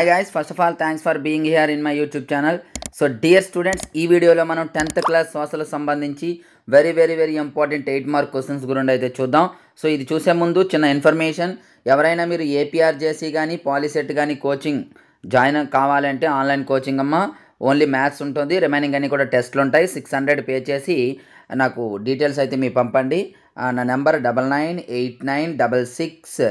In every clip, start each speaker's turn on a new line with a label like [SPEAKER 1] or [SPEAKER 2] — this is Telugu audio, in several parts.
[SPEAKER 1] Hi guys, first of all thanks for being here in my YouTube channel. So dear students, ఈ వీడియోలో మనం 10th క్లాస్ సోషల్ సంబంధించి వెరీ ఇంపార్టెంట్ 8 మార్క్ క్వశ్చన్స్ గురించి అయితే చూద్దాం. సో ఇది చూసే ముందు చిన్న ఇన్ఫర్మేషన్. ఎవరైనా మీరు ఏపీఆర్జేసీ కానీ పాలిసెట్ కానీ కోచింగ్ జాయిన్ కావాలంటే ఆన్లైన్ కోచింగ్ అమ్మ. ఓన్లీ మ్యాథ్స్ ఉంటుంది, రిమైనింగ్ అన్నీ కూడా టెస్ట్లు ఉంటాయి. 600 పే చేసి నాకు డీటెయిల్స్ అయితే మీ పంపండి. నా నెంబర్ 9989669395.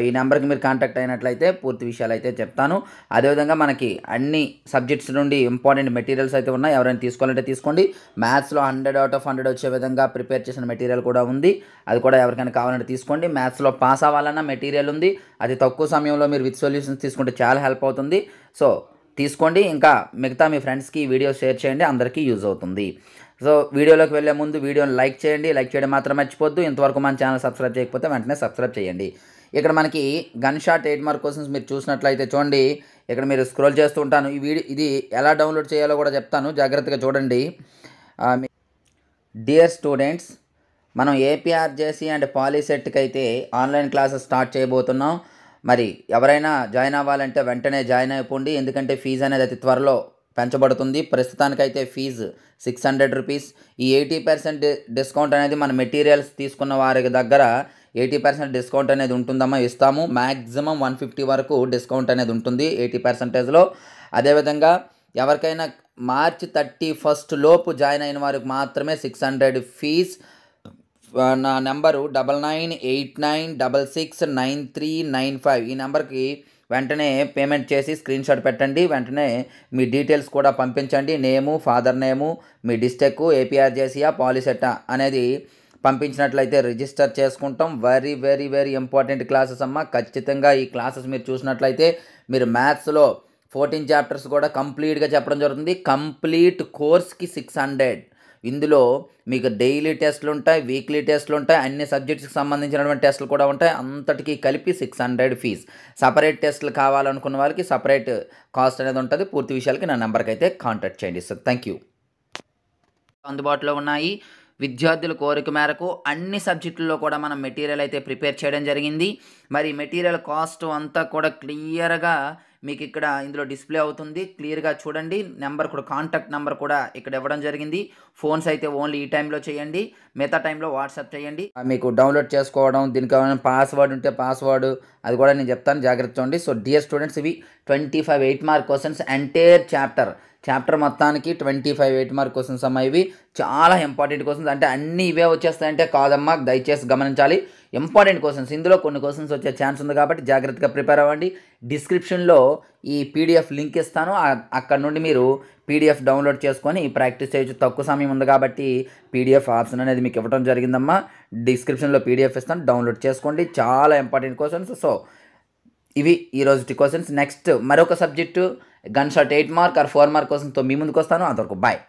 [SPEAKER 1] ఈ నెంబర్కి మీరు కాంటాక్ట్ అయినట్లయితే పూర్తి విషయాలు అయితే చెప్తాను. అదేవిధంగా మనకి అన్ని సబ్జెక్ట్స్ నుండి ఇంపార్టెంట్ మెటీరియల్స్ అయితే ఉన్నాయి. ఎవరైనా తీసుకోవాలంటే తీసుకోండి. మ్యాథ్స్లో 100 out of 100 వచ్చే విధంగా ప్రిపేర్ చేసిన మెటీరియల్ కూడా ఉంది. అది కూడా ఎవరికైనా కావాలంటే తీసుకోండి. మ్యాథ్స్లో పాస్ అవ్వాలన్న మెటీరియల్ ఉంది. అది తక్కువ సమయంలో మీరు విత్ సొల్యూషన్స్ తీసుకుంటే చాలా హెల్ప్ అవుతుంది. సో తీసుకోండి. ఇంకా మిగతా మీ ఫ్రెండ్స్కి ఈ వీడియో షేర్ చేయండి, అందరికీ యూజ్ అవుతుంది. సో వీడియోలోకి వెళ్ళే ముందు వీడియోని లైక్ చేయండి. లైక్ చేయడం మాత్రం మర్చిపోద్దు. ఇంతవరకు మన ఛానల్ సబ్స్క్రైబ్ చేయకపోతే వెంటనే సబ్స్క్రైబ్ చేయండి. ఇక్కడ మనకి గన్ షాట్ 8 మార్క్ క్వశ్చన్స్ మీరు చూసినట్లయితే చూడండి. ఇక్కడ మీరు స్క్రోల్ చేస్తూ ఉంటాను. ఇది ఎలా డౌన్లోడ్ చేయాలో కూడా చెప్తాను, జాగ్రత్తగా చూడండి. డియర్ స్టూడెంట్స్, మనం ఏపీఆర్జేసీ అండ్ పాలిసెట్కి అయితే ఆన్లైన్ క్లాసెస్ స్టార్ట్ చేయబోతున్నాం. మరి ఎవరైనా జాయిన్ అవ్వాలంటే వెంటనే జాయిన్ అయిపోండి. ఎందుకంటే ఫీజు అనేది అతి త్వరలో పెంచబడుతుంది. ప్రస్తుతానికైతే ఫీజు 600 రూపీస్. ఈ 80% డిస్కౌంట్ అనేది మన మెటీరియల్స్ తీసుకున్న వారి దగ్గర 80% డిస్కౌంట్ అనేది ఉంటుందమ్మా, ఇస్తాము. మ్యాక్సిమం 150 వరకు డిస్కౌంట్ అనేది ఉంటుంది 80%లో. అదేవిధంగా ఎవరికైనా మార్చి 31 లోపు జాయిన్ అయిన వారికి మాత్రమే 600 ఫీజ్. నా నెంబరు 9989669395. ఈ నెంబర్కి వెంటనే పేమెంట్ చేసి స్క్రీన్ షాట్ పెట్టండి. వెంటనే మీ డీటెయిల్స్ కూడా పంపించండి. నేము, ఫాదర్ నేము, మీ డిస్ట్రిక్ట్, ఏపీఆర్జేసీయా పాలిసెట్టా అనేది పంపించినట్లయితే రిజిస్టర్ చేసుకుంటాం. వెరీ ఇంపార్టెంట్ క్లాసెస్ అమ్మ. ఖచ్చితంగా ఈ క్లాసెస్ మీరు చూసినట్లయితే మీరు మ్యాథ్స్లో 14 చాప్టర్స్ కూడా కంప్లీట్గా చెప్పడం జరుగుతుంది. కంప్లీట్ కోర్స్కి 600. ఇందులో మీకు డైలీ టెస్ట్లు ఉంటాయి, వీక్లీ టెస్ట్లు ఉంటాయి, అన్ని సబ్జెక్ట్స్కి సంబంధించినటువంటి టెస్టులు కూడా ఉంటాయి. అంతటికీ కలిపి 600 ఫీజ్. సపరేట్ టెస్టులు కావాలనుకున్న వాళ్ళకి సపరేట్ కాస్ట్ అనేది ఉంటుంది. పూర్తి విషయాలకి నా నెంబర్కి అయితే కాంటాక్ట్ చేయండి సార్. Thank you. అందుబాటులో ఉన్నాయి. విద్యార్థుల కోరిక మేరకు అన్ని సబ్జెక్టుల్లో కూడా మనం మెటీరియల్ అయితే ప్రిపేర్ చేయడం జరిగింది. మరి మెటీరియల్ కాస్ట్ అంతా కూడా క్లియర్గా మీకు ఇక్కడ ఇందులో డిస్ప్లే అవుతుంది. క్లియర్గా చూడండి. నెంబర్ కూడా, కాంటాక్ట్ నెంబర్ కూడా ఇక్కడ ఇవ్వడం జరిగింది. ఫోన్స్ అయితే ఓన్లీ ఈ టైంలో చేయండి, మిగతా టైంలో వాట్సాప్ చేయండి. మీకు డౌన్లోడ్ చేసుకోవడం, దీనికి ఏమైనా పాస్వర్డ్ ఉంటే పాస్వర్డ్ అది కూడా నేను చెప్తాను, జాగ్రత్త చూడండి. సో డియర్ స్టూడెంట్స్, ఇవి 25 8 మార్క్ క్వశ్చన్స్. ఎంటైర్ చాప్టర్ మొత్తానికి 25 8 మార్క్ క్వశ్చన్స్ అమ్మా. ఇవి చాలా ఇంపార్టెంట్ క్వశ్చన్స్. అంటే అన్నీ ఇవే వచ్చేస్తాయంటే కాదమ్మా, దయచేసి గమనించాలి. ఇంపార్టెంట్ క్వశ్చన్స్, ఇందులో కొన్ని క్వశ్చన్స్ వచ్చే ఛాన్స్ ఉంది కాబట్టి జాగ్రత్తగా ప్రిపేర్ అవ్వండి. డిస్క్రిప్షన్లో ఈ పీడిఎఫ్ లింక్ ఇస్తాను, అక్కడ నుండి మీరు పీడిఎఫ్ డౌన్లోడ్ చేసుకొని ప్రాక్టీస్ చేయొచ్చు. తక్కువ సమయం ఉంది కాబట్టి పీడిఎఫ్ ఆప్షన్ అనేది మీకు ఇవ్వడం జరిగిందమ్మా. డిస్క్రిప్షన్లో పీడిఎఫ్ ఇస్తాను, డౌన్లోడ్ చేసుకోండి. చాలా ఇంపార్టెంట్ క్వశ్చన్స్. సో ఇవి ఈరోజు క్వశ్చన్స్. నెక్స్ట్ మరొక subject gunshot 8 mark or 4 mark క్వశ్చన్తో మీ ముందుకు వస్తాను. అంతవరకు బాయ్.